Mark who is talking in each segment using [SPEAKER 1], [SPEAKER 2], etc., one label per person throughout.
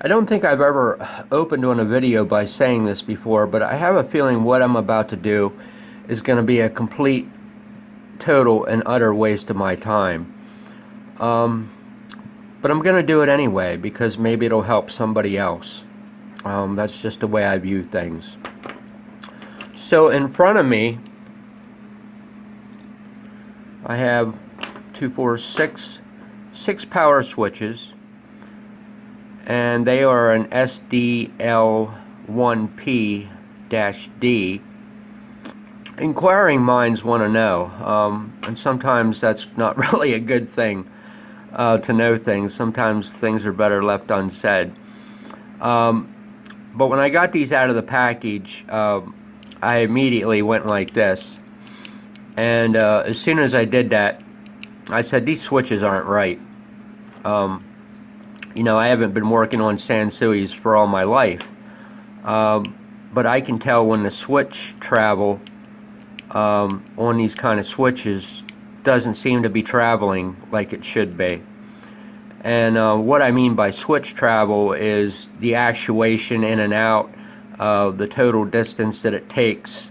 [SPEAKER 1] I don't think I've ever opened on a video by saying this before, but I have a feeling what I'm about to do is going to be a complete, total, and utter waste of my time. But I'm going to do it anyway because maybe it'll help somebody else. That's just the way I view things. So in front of me, I have 6 power switches, and they are an SDL1P-D. Inquiring minds want to know, and sometimes that's not really a good thing to know things. Sometimes things are better left unsaid. But when I got these out of the package, I immediately went like this, and as soon as I did that, I said, these switches aren't right. You know, I haven't been working on sansuis for all my life, but I can tell when the switch travel on these kind of switches doesn't seem to be traveling like it should be. And what I mean by switch travel is the actuation in and out, the total distance that it takes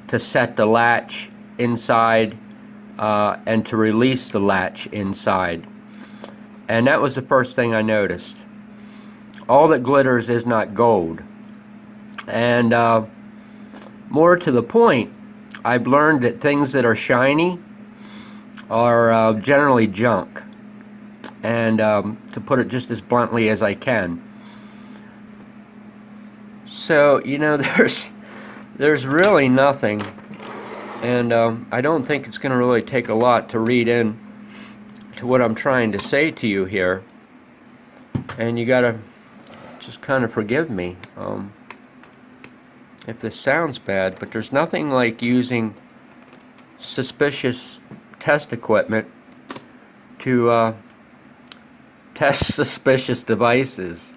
[SPEAKER 1] to set the latch inside and to release the latch inside. And that was the first thing I noticed. All that glitters is not gold. And more to the point, I've learned that things that are shiny are generally junk. And to put it just as bluntly as I can. So, you know, there's really nothing, and I don't think it's going to really take a lot to read in to what I'm trying to say to you here, and you gotta just kind of forgive me if this sounds bad, but there's nothing like using suspicious test equipment to test suspicious devices.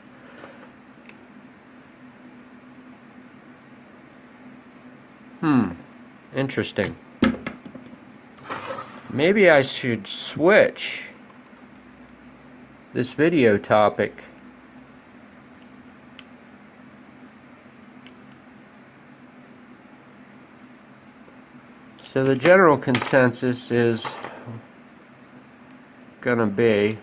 [SPEAKER 1] Interesting. Maybe I should switch this video topic so the general consensus is gonna be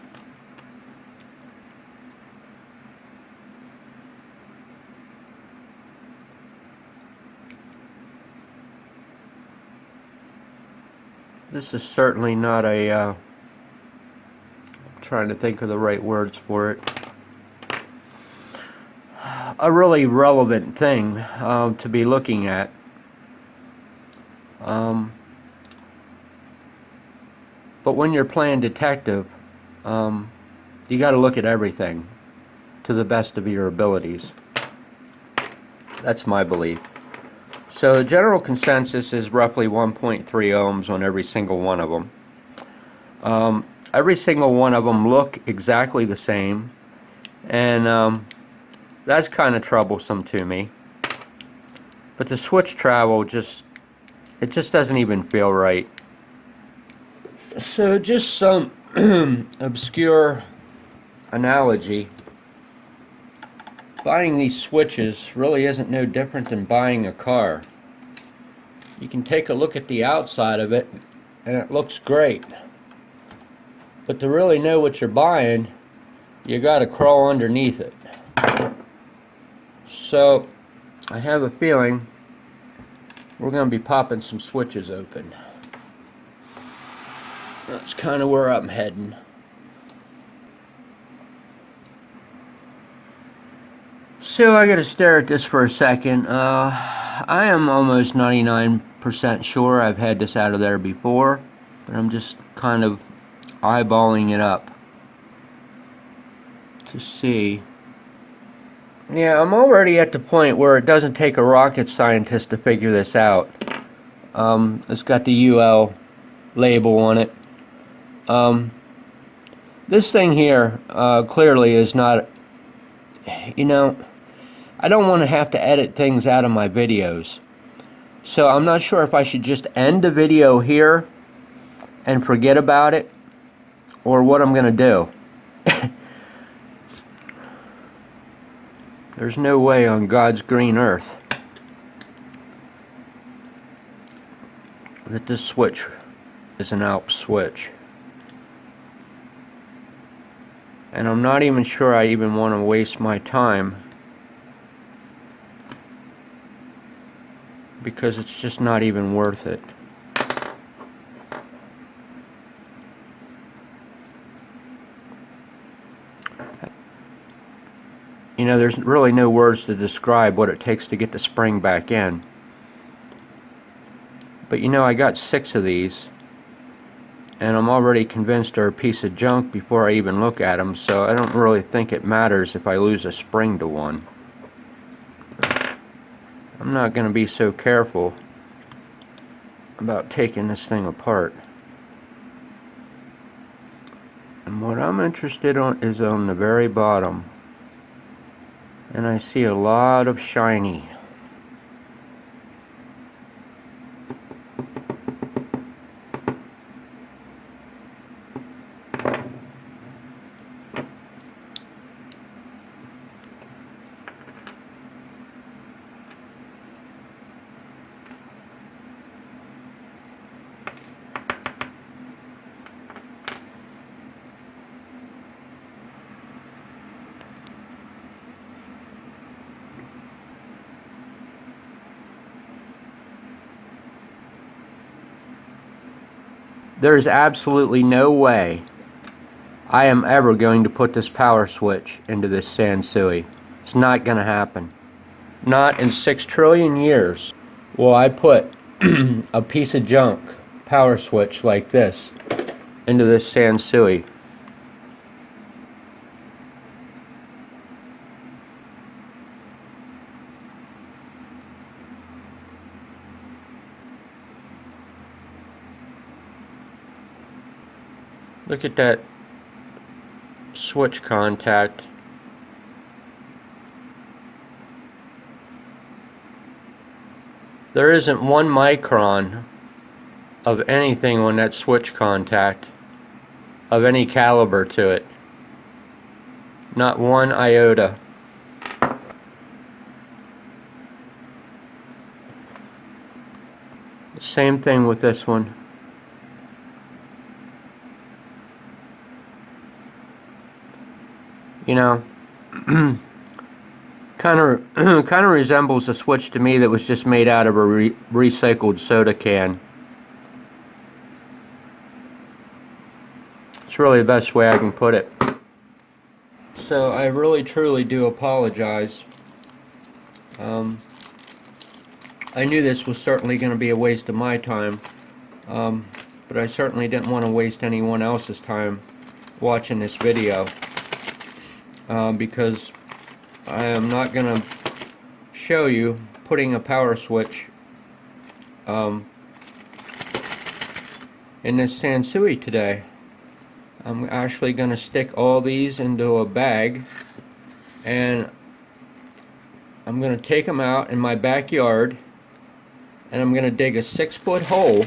[SPEAKER 1] this is certainly not a I'm trying to think of the right words for it, a really relevant thing to be looking at. But when you're playing detective, you got to look at everything to the best of your abilities. That's my belief. So the general consensus is roughly 1.3 ohms on every single one of them. Every single one of them look exactly the same, and that's kind of troublesome to me. But the switch travel just doesn't even feel right. So just some obscure analogy. Buying these switches really isn't no different than buying a car. You can take a look at the outside of it and it looks great. But to really know what you're buying, you gotta crawl underneath it. So I have a feeling we're gonna be popping some switches open. That's kind of where I'm heading. So I gotta stare at this for a second. I am almost 99% sure I've had this out of there before, but I'm just kind of eyeballing it up to see. Yeah, I'm already at the point where it doesn't take a rocket scientist to figure this out. It's got the UL label on it. This thing here clearly is not, you know, I don't want to have to edit things out of my videos. So I'm not sure if I should just end the video here and forget about it, or what I'm going to do. There's no way on God's green earth that this switch is an Alp switch. And I'm not even sure I even want to waste my time, because it's just not even worth it. You know, there's really no words to describe what it takes to get the spring back in. But you know, I got 6 of these, and I'm already convinced they're a piece of junk before I even look at them, so I don't really think it matters if I lose a spring to one. I'm not going to be so careful about taking this thing apart. And what I'm interested in is on the very bottom. And I see a lot of shiny. There's absolutely no way I am ever going to put this power switch into this sansui. It's not going to happen. Not in 6 trillion years will I put a piece of junk power switch like this into this sansui. Look at that switch contact. There isn't 1 micron of anything on that switch contact of any caliber to it. Not 1 iota. Same thing with this one. You know, kind of resembles a switch to me that was just made out of a recycled soda can. It's really the best way I can put it. So I really truly do apologize. I knew this was certainly going to be a waste of my time, but I certainly didn't want to waste anyone else's time watching this video. Because I am not going to show you putting a power switch in this sansui today. I'm actually going to stick all these into a bag, and I'm going to take them out in my backyard, and I'm going to dig a 6-foot hole,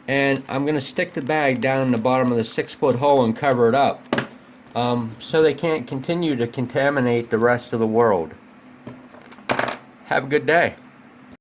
[SPEAKER 1] and I'm going to stick the bag down in the bottom of the 6-foot hole and cover it up. So they can't continue to contaminate the rest of the world. Have a good day.